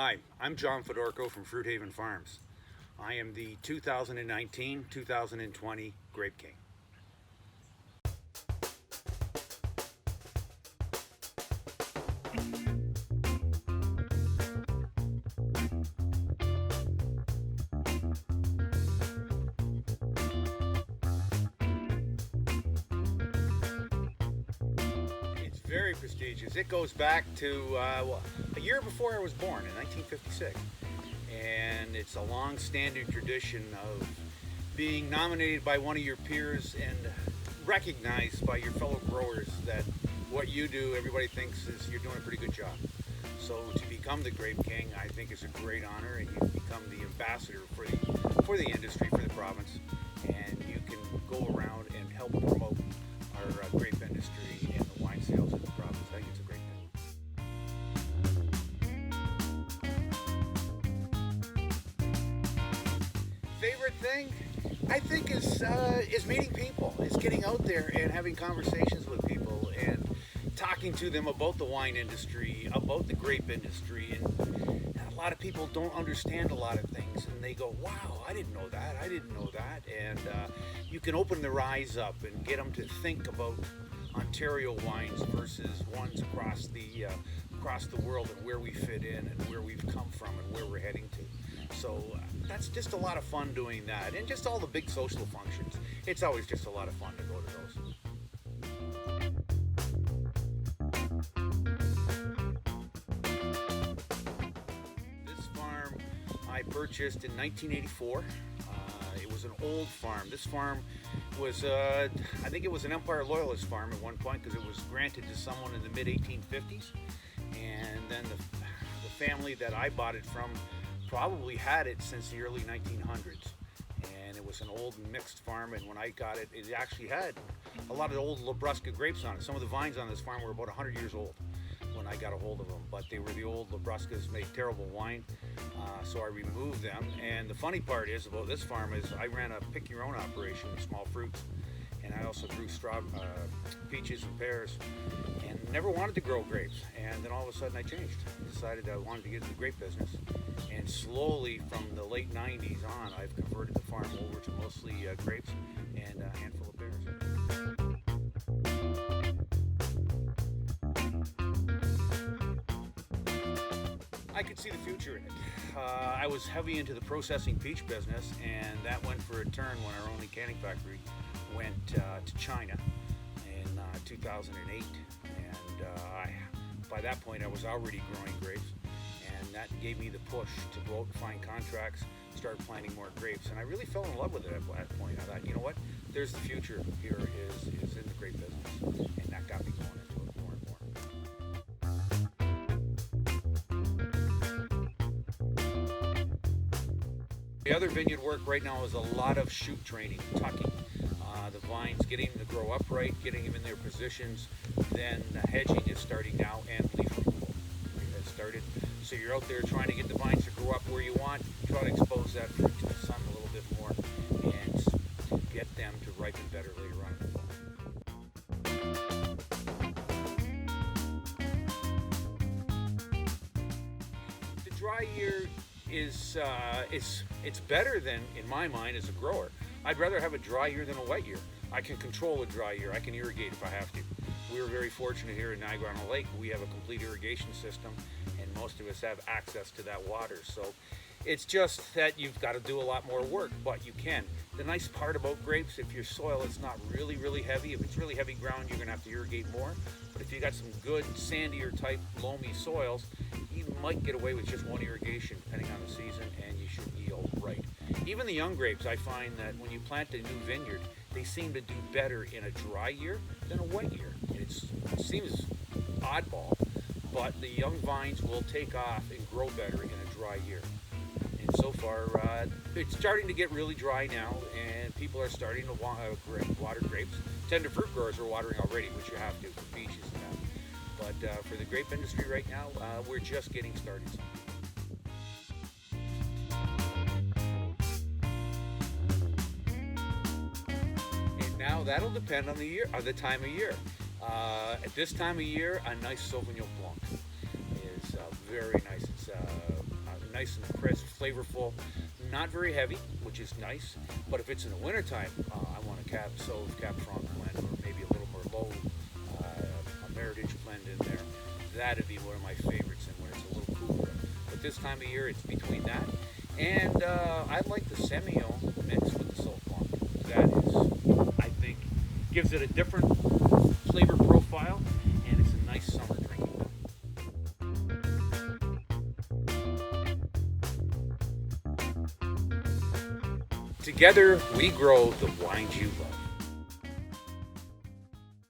Hi, I'm John Fedorkow from Fruit Haven Farms. I am the 2019-2020 Grape King. It's very prestigious. It goes back to a year before I was born in 1956. And it's a long-standing tradition of being nominated by one of your peers and recognized by your fellow growers that what you do, everybody thinks is you're doing a pretty good job. So to become the Grape King, I think is a great honor, and you become the ambassador for the industry, for the province, and you can go around and help promote our grape industry and the wine sales in the province. I think it's a great thing. Favorite thing, I think, is meeting people. Is getting out there and having conversations with people and talking to them about the wine industry, about the grape industry. And a lot of people don't understand a lot of things, and they go, "Wow, I didn't know that. I didn't know that." And you can open their eyes up and get them to think about Ontario wines versus ones across the world, and where we fit in and where we've come from and where we're heading to. So that's just a lot of fun doing that, and just all the big social functions. It's always just a lot of fun to go to those. This farm I purchased in 1984. It was an old farm. This farm was, I think it was an Empire Loyalist farm at one point, because it was granted to someone in the mid-1850s. And then the family that I bought it from probably had it since the early 1900s. And it was an old mixed farm, and when I got it, it actually had a lot of old Labrusca grapes on it. Some of the vines on this farm were about 100 years old when I got a hold of them, but they were the old Labruscas, made terrible wine, so I removed them. And the funny part is about this farm is I ran a pick-your-own operation with small fruits, and I also grew peaches and pears, and never wanted to grow grapes. And then all of a sudden I changed. I decided I wanted to get into the grape business, and slowly from the late 90s on, I've converted the farm over to mostly grapes and a handful of pears. I could see the future in it. I was heavy into the processing peach business, and that went for a turn when our only canning factory went to China in 2008. And by that point, I was already growing grapes, and that gave me the push to go out and find contracts, start planting more grapes. And I really fell in love with it at that point. I thought, you know what? There's the future here is in the grape business, and that got me going into it more and more. The other vineyard work right now is a lot of shoot training, tucking the vines, getting them to grow upright, getting them in their positions. Then hedging is starting now, and leaf removal has started. So you're out there trying to get the vines to grow up where you want, try to expose that fruit to the sun a little bit more, and get them to ripen better later on in the fall. The dry year is it's better than, in my mind, as a grower. I'd rather have a dry year than a wet year. I can control a dry year. I can irrigate if I have to. We're very fortunate here in Niagara-on-the-Lake. We have a complete irrigation system, and most of us have access to that water. So it's just that you've got to do a lot more work, but you can. The nice part about grapes, if your soil is not really, really heavy, if it's really heavy ground, you're gonna have to irrigate more. But if you got some good sandier type loamy soils, you might get away with just one irrigation depending on the season, and you should yield right. Even the young grapes, I find that when you plant a new vineyard, they seem to do better in a dry year than a wet year. It seems oddball, but the young vines will take off and grow better in a dry year. And so far, it's starting to get really dry now, and people are starting to water grapes. Tender fruit growers are watering already, which you have to for peaches and that. But for the grape industry right now, we're just getting started. And now that'll depend on the time of year. At this time of year, a nice Sauvignon Blanc is very nice. It's nice and crisp, flavorful, not very heavy, which is nice. But if it's in the wintertime, I want a Cab Sauv, Cab Franc blend, or maybe a little more low, a Meritage blend in there. That'd be one of my favorites, and when it's a little cooler. But this time of year, it's between that. And I like the Semillon mixed with the Sauv Blanc. That is, I think, gives it a different flavor profile, and it's a nice summer drinking. Together, we grow the wines you love.